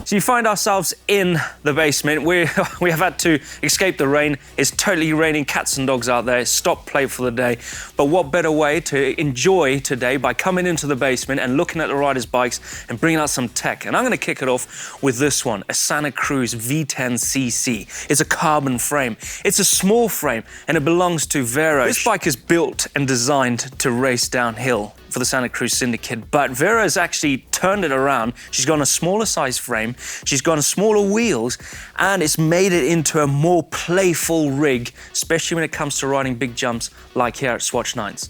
So you find ourselves in the basement. We have had to escape the rain. It's totally raining cats and dogs out there. Stop play for the day. But what better way to enjoy today by coming into the basement and looking at the riders' bikes and bringing out some tech. And I'm going to kick it off with this one, a Santa Cruz V10cc. It's a carbon frame. It's a small frame and it belongs to Vero. This bike is built and designed to race downhill for the Santa Cruz Syndicate, but Vera has actually turned it around. She's gone a smaller size frame, she's gone smaller wheels, and it's made it into a more playful rig, especially when it comes to riding big jumps like here at Swatch Nines.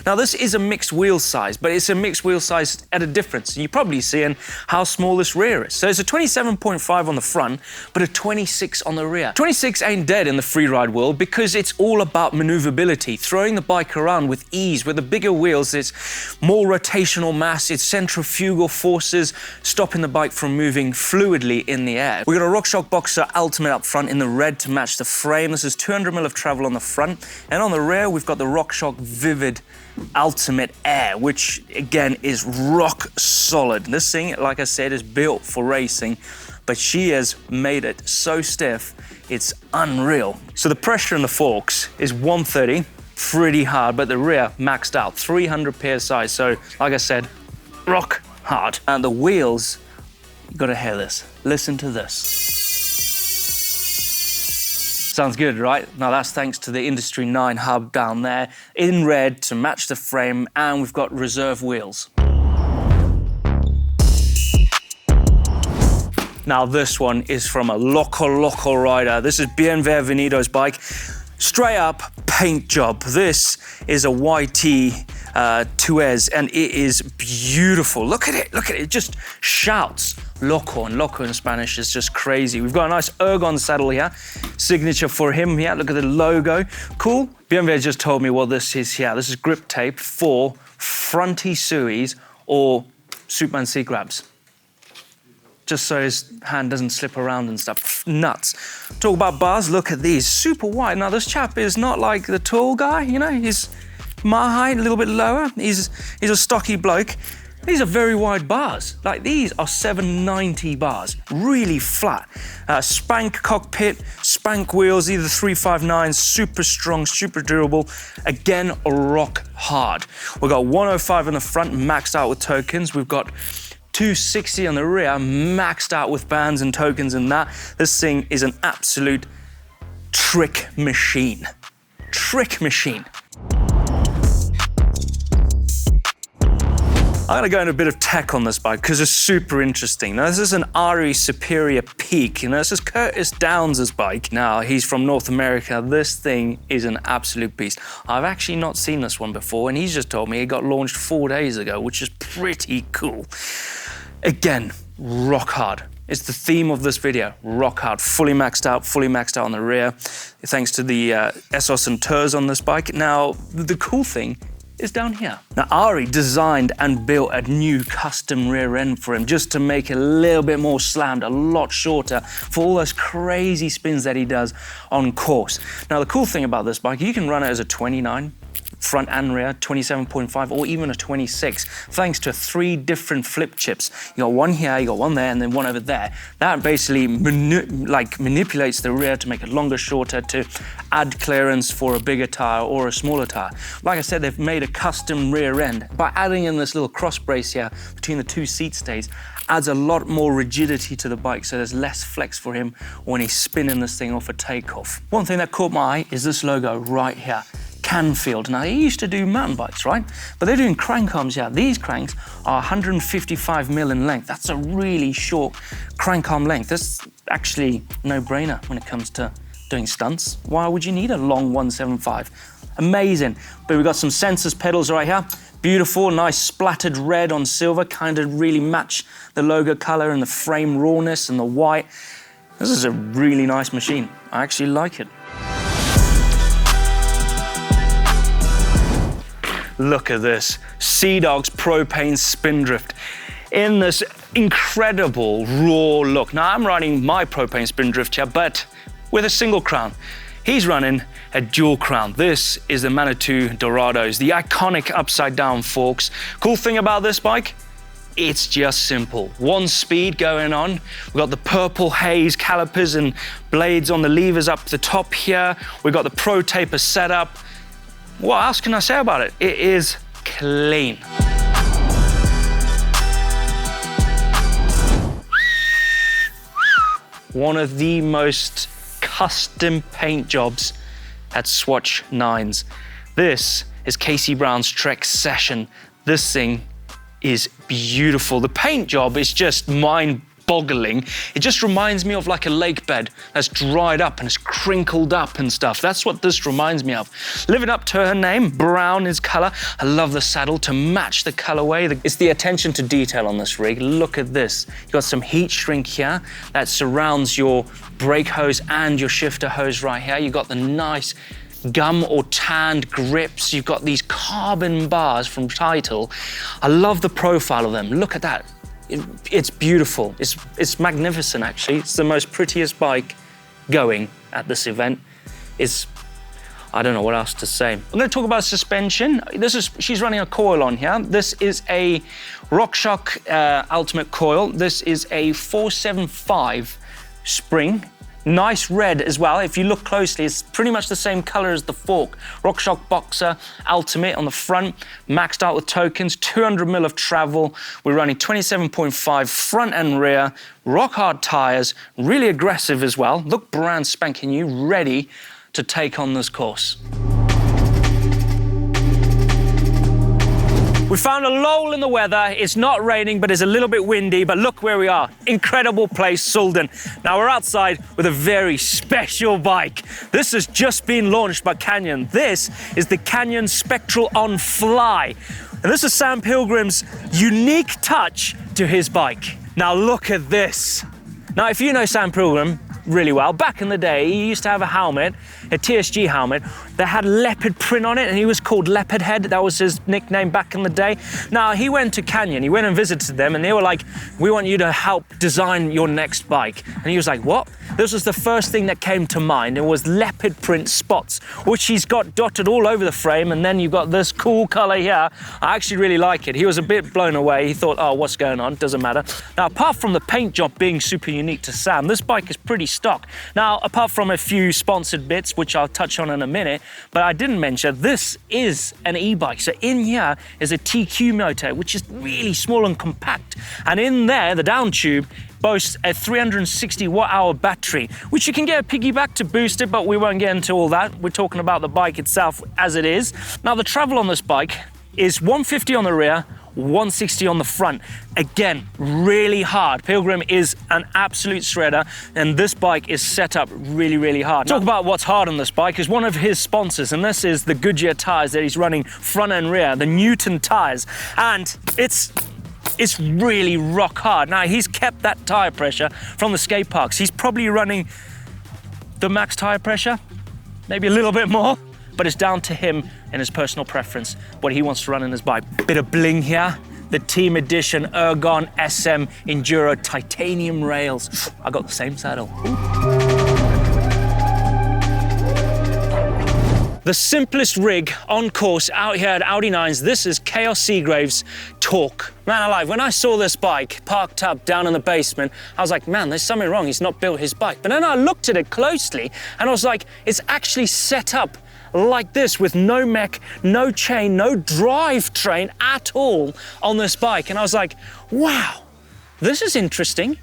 Now this is a mixed wheel size, but it's a mixed wheel size at a difference. You're probably seeing how small this rear is. So it's a 27.5 on the front, but a 26 on the rear. 26 ain't dead in the freeride world because it's all about maneuverability, throwing the bike around with ease. With the bigger wheels, it's more rotational mass, it's centrifugal forces, stopping the bike from moving fluidly in the air. We've got a RockShox Boxer Ultimate up front in the red to match the frame. This is 200mm of travel on the front. And on the rear, we've got the RockShox Vivid Ultimate Air, which again is rock solid. This thing, like I said, is built for racing, but she has made it so stiff, it's unreal. So the pressure in the forks is 130, pretty hard, but the rear maxed out, 300 PSI. So, like I said, rock hard. And the wheels, you gotta hear this. Listen to this. Sounds good, right? Now that's thanks to the Industry 9 hub down there, in red to match the frame, and we've got reserve wheels. Now this one is from a local rider. This is Bienvenido's bike. Straight up paint job. This is a YT Tues, and it is beautiful. Look at it, it just shouts loco, and loco in Spanish is just crazy. We've got a nice ergon saddle here, signature for him here. Look at the logo, cool. Bienvenido just told me what this is here. This is grip tape for fronty suies or Superman C-grabs, just so his hand doesn't slip around and stuff. Nuts. Talk about bars, look at these, super wide. Now this chap is not like the tall guy, you know, he's my height, a little bit lower. He's a stocky bloke. These are very wide bars. Like these are 790 bars, really flat. Spank cockpit, spank wheels, either 359s, super strong, super durable. Again, rock hard. We've got 105 in the front, maxed out with tokens. We've got 260 on the rear, maxed out with bands and tokens and that. This thing is an absolute trick machine. Trick machine. I'm gonna go into a bit of tech on this bike because it's super interesting. Now this is an RE Superior Peak. You know, this is Kurtis Downs' bike. Now he's from North America. This thing is an absolute beast. I've actually not seen this one before, and he's just told me it got launched 4 days ago, which is pretty cool. Again, rock hard. It's the theme of this video, rock hard, fully maxed out on the rear, thanks to the Essos and Tues on this bike. Now, the cool thing is down here. Now, Ari designed and built a new custom rear end for him just to make it a little bit more slammed, a lot shorter for all those crazy spins that he does on course. Now, the cool thing about this bike, you can run it as a 29, front and rear, 27.5, or even a 26, thanks to 3 different flip chips. You got one here, you got one there, and then one over there. That basically manipulates the rear to make it longer, shorter, to add clearance for a bigger tire or a smaller tire. Like I said, they've made a custom rear end. By adding in this little cross brace here between the 2 seat stays, adds a lot more rigidity to the bike, so there's less flex for him when he's spinning this thing off a takeoff. One thing that caught my eye is this logo right here. Canfield. Now, they used to do mountain bikes, right? But they're doing crank arms here. These cranks are 155mm in length. That's a really short crank arm length. That's actually no-brainer when it comes to doing stunts. Why would you need a long 175? Amazing. But we've got some sensors pedals right here. Beautiful, nice splattered red on silver, kind of really match the logo color and the frame rawness and the white. This is a really nice machine. I actually like it. Look at this, Sea Dog's Propain Spindrift in this incredible raw look. Now I'm riding my Propain Spindrift here, but with a single crown. He's running a dual crown. This is the Manitou Dorados, the iconic upside down forks. Cool thing about this bike, it's just simple. One speed going on. We've got the purple haze calipers and blades on the levers up the top here. We've got the Pro Taper setup. What else can I say about it? It is clean. One of the most custom paint jobs at Swatch Nines. This is Casey Brown's Trek Session. This thing is beautiful. The paint job is just mind-boggling. It just reminds me of like a lake bed that's dried up and it's crinkled up and stuff. That's what this reminds me of. Living up to her name, brown is color. I love the saddle to match the colorway. It's the attention to detail on this rig. Look at this. You've got some heat shrink here that surrounds your brake hose and your shifter hose right here. You've got the nice gum or tanned grips. You've got these carbon bars from Title. I love the profile of them. Look at that. It's beautiful. It's magnificent, actually. It's the most prettiest bike going at this event. I don't know what else to say. I'm going to talk about suspension. She's running a coil on here. This is a RockShox Ultimate coil. This is a 475 spring. Nice red as well. If you look closely, it's pretty much the same color as the fork. RockShox Boxer Ultimate on the front, maxed out with tokens, 200 mil of travel. We're running 27.5 front and rear, rock hard tires, really aggressive as well. Look brand spanking new, ready to take on this course. We found a lull in the weather. It's not raining, but it's a little bit windy, but look where we are. Incredible place, Sulden. Now we're outside with a very special bike. This has just been launched by Canyon. This is the Canyon Spectral ONfly. And this is Sam Pilgrim's unique touch to his bike. Now look at this. Now, if you know Sam Pilgrim really well, back in the day, he used to have a helmet, a TSG helmet, that had leopard print on it, and he was called Leopard Head. That was his nickname back in the day. Now, he went to Canyon, he went and visited them, and they were like, we want you to help design your next bike. And he was like, what? This was the first thing that came to mind. It was leopard print spots, which he's got dotted all over the frame, and then you've got this cool color here. I actually really like it. He was a bit blown away. He thought, oh, what's going on? Doesn't matter. Now, apart from the paint job being super unique to Sam, this bike is pretty stock. Now, apart from a few sponsored bits, which I'll touch on in a minute, but I didn't mention, this is an e-bike. So in here is a TQ motor, which is really small and compact. And in there, the down tube boasts a 360 watt-hour battery, which you can get a piggyback to boost it, but we won't get into all that. We're talking about the bike itself as it is. Now, the travel on this bike is 150 on the rear, 160 on the front. Again, really hard. Pilgrim is an absolute shredder, and this bike is set up really, really hard. Talk about what's hard on this bike is one of his sponsors, and this is the Goodyear tires that he's running front and rear, the Newton tires, and it's really rock hard. Now, he's kept that tire pressure from the skate parks. He's probably running the max tire pressure, maybe a little bit more, but it's down to him and his personal preference, what he wants to run in his bike. Bit of bling here, the Team Edition Ergon SM Enduro titanium rails. I got the same saddle. The simplest rig on course out here at Audi 9s, this is Kaos Seagrave's Torque. Man alive, when I saw this bike parked up down in the basement, I was like, man, there's something wrong, he's not built his bike. But then I looked at it closely and I was like, it's actually set up like this with no mech, no chain, no drivetrain at all on this bike. And I was like, wow, this is interesting.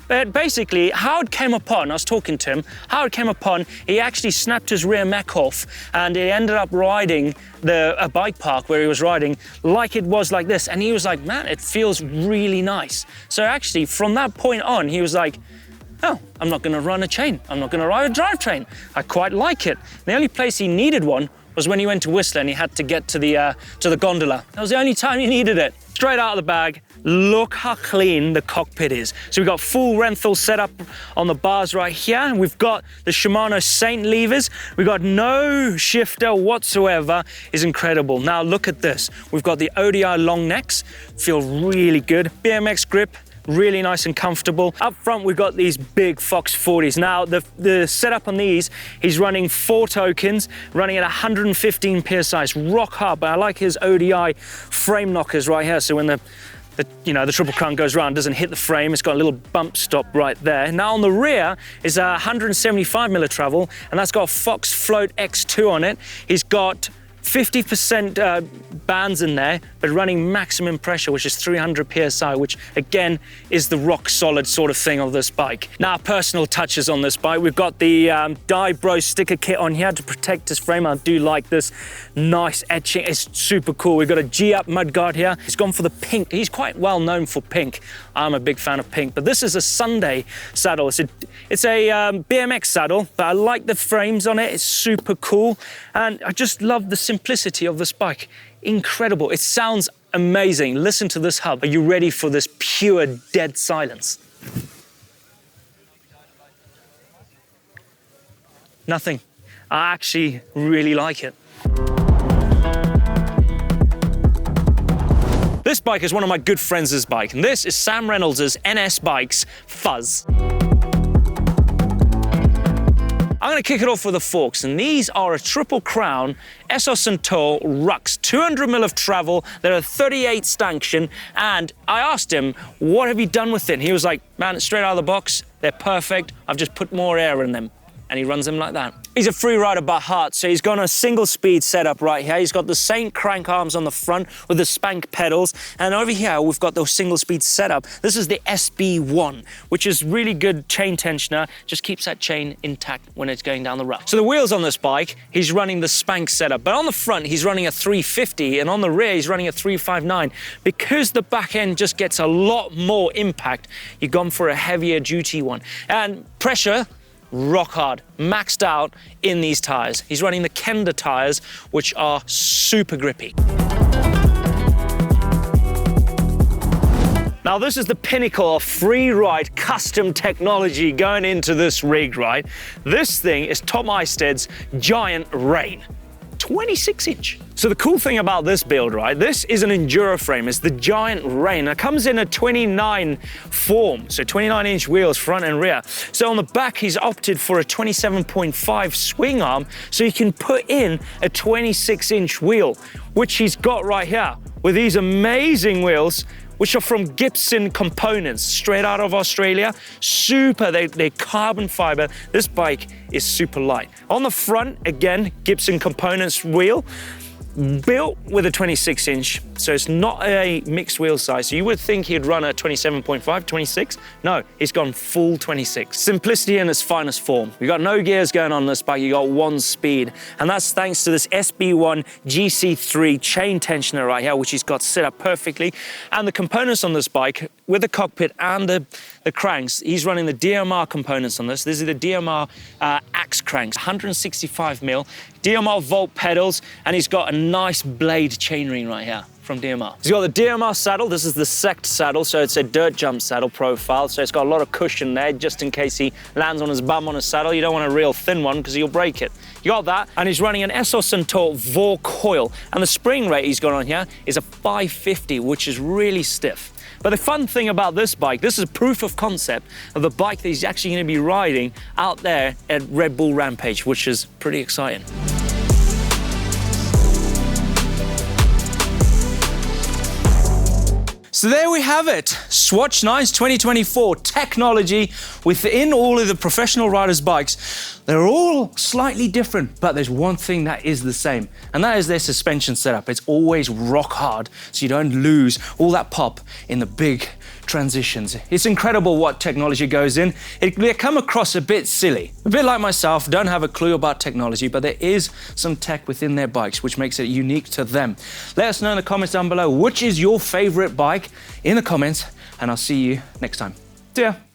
But basically, how it came upon, I was talking to him, how it came upon, he actually snapped his rear mech off and he ended up riding a bike park where he was riding like it was like this. And he was like, man, it feels really nice. So actually, from that point on, he was like, oh, I'm not gonna run a chain. I'm not gonna ride a drivetrain. I quite like it. The only place he needed one was when he went to Whistler and he had to get to the gondola. That was the only time he needed it. Straight out of the bag, look how clean the cockpit is. So we've got full Renthal setup on the bars right here. We've got the Shimano Saint levers. We've got no shifter whatsoever. It's incredible. Now look at this. We've got the ODI long necks, feel really good. BMX grip, really nice and comfortable. Up front, we've got these big Fox 40s. Now, the setup on these, he's running 4 tokens, running at 115 PSI. It's rock hard, but I like his ODI frame knockers right here. So when the the triple crown goes around, doesn't hit the frame. It's got a little bump stop right there. Now on the rear is a 175mm of travel, and that's got a Fox Float X2 on it. He's got 50% bands in there, but running maximum pressure, which is 300 PSI, which again is the rock solid sort of thing of this bike. Now, personal touches on this bike. We've got the Die Bro sticker kit on here to protect his frame. I do like this nice etching. It's super cool. We've got a G-Up mudguard here. He's gone for the pink. He's quite well known for pink. I'm a big fan of pink, but this is a Sunday saddle. It's a BMX saddle, but I like the frames on it. It's super cool, and I just love the simplicity of this bike. Incredible. It sounds amazing. Listen to this hub. Are you ready for this pure dead silence? Nothing. I actually really like it. This bike is one of my good friends' bike, and this is Sam Reynolds' NS Bikes Fuzz. I'm gonna kick it off with the forks, and these are a triple crown Essos Centaur Rux, 200mm of travel. They're a 38 stanchion, and I asked him, what have you done with it? And he was like, man, straight out of the box, they're perfect. I've just put more air in them. And he runs them like that. He's a free rider by heart, so he's got a single speed setup right here. He's got the Saint crank arms on the front with the spank pedals. And over here, we've got the single speed setup. This is the SB1, which is really good chain tensioner. Just keeps that chain intact when it's going down the rough. So the wheels on this bike, he's running the spank setup. But on the front, he's running a 350, and on the rear, he's running a 359. Because the back end just gets a lot more impact, you've gone for a heavier duty one. And pressure, rock hard, maxed out in these tires. He's running the Kode tires, which are super grippy. Now this is the pinnacle of Freeride custom technology going into this rig, right? This thing is Tom Isted's giant Rain. 26-inch. So the cool thing about this build, right, this is an enduro frame. It's the giant Rain. It comes in a 29 form, so 29-inch wheels front and rear. So on the back, he's opted for a 27.5 swing arm, so he can put in a 26-inch wheel, which he's got right here with these amazing wheels, which are from Gibson components, straight out of Australia. Super, they're carbon fiber. This bike is super light. On the front, again, Gibson components wheel, built with a 26-inch, so it's not a mixed wheel size. So you would think he'd run a 27.5, 26. No, he's gone full 26. Simplicity in its finest form. We got no gears going on this bike, you got one speed. And that's thanks to this SB1 GC3 chain tensioner right here, which he's got set up perfectly. And the components on this bike, with the cockpit and the cranks, he's running the DMR components on this. This is the DMR axe cranks, 165mm, DMR volt pedals, and he's got a nice blade chainring right here from DMR. He's got the DMR saddle. This is the Sect saddle, so it's a dirt jump saddle profile, so it's got a lot of cushion there just in case he lands on his bum on a saddle. You don't want a real thin one because you'll break it. You got that, and he's running an Essos Centaur Vor coil, and the spring rate he's got on here is a 550, which is really stiff. But the fun thing about this bike, this is a proof of concept of the bike that he's actually going to be riding out there at Red Bull Rampage, which is pretty exciting. So there we have it, Swatch Nines 2024 technology within all of the professional riders' bikes. They're all slightly different, but there's one thing that is the same, and that is their suspension setup. It's always rock hard, so you don't lose all that pop in the big transitions. It's incredible what technology goes in. They come across a bit silly. A bit like myself, don't have a clue about technology, but there is some tech within their bikes, which makes it unique to them. Let us know in the comments down below, which is your favorite bike in the comments, and I'll see you next time. See ya.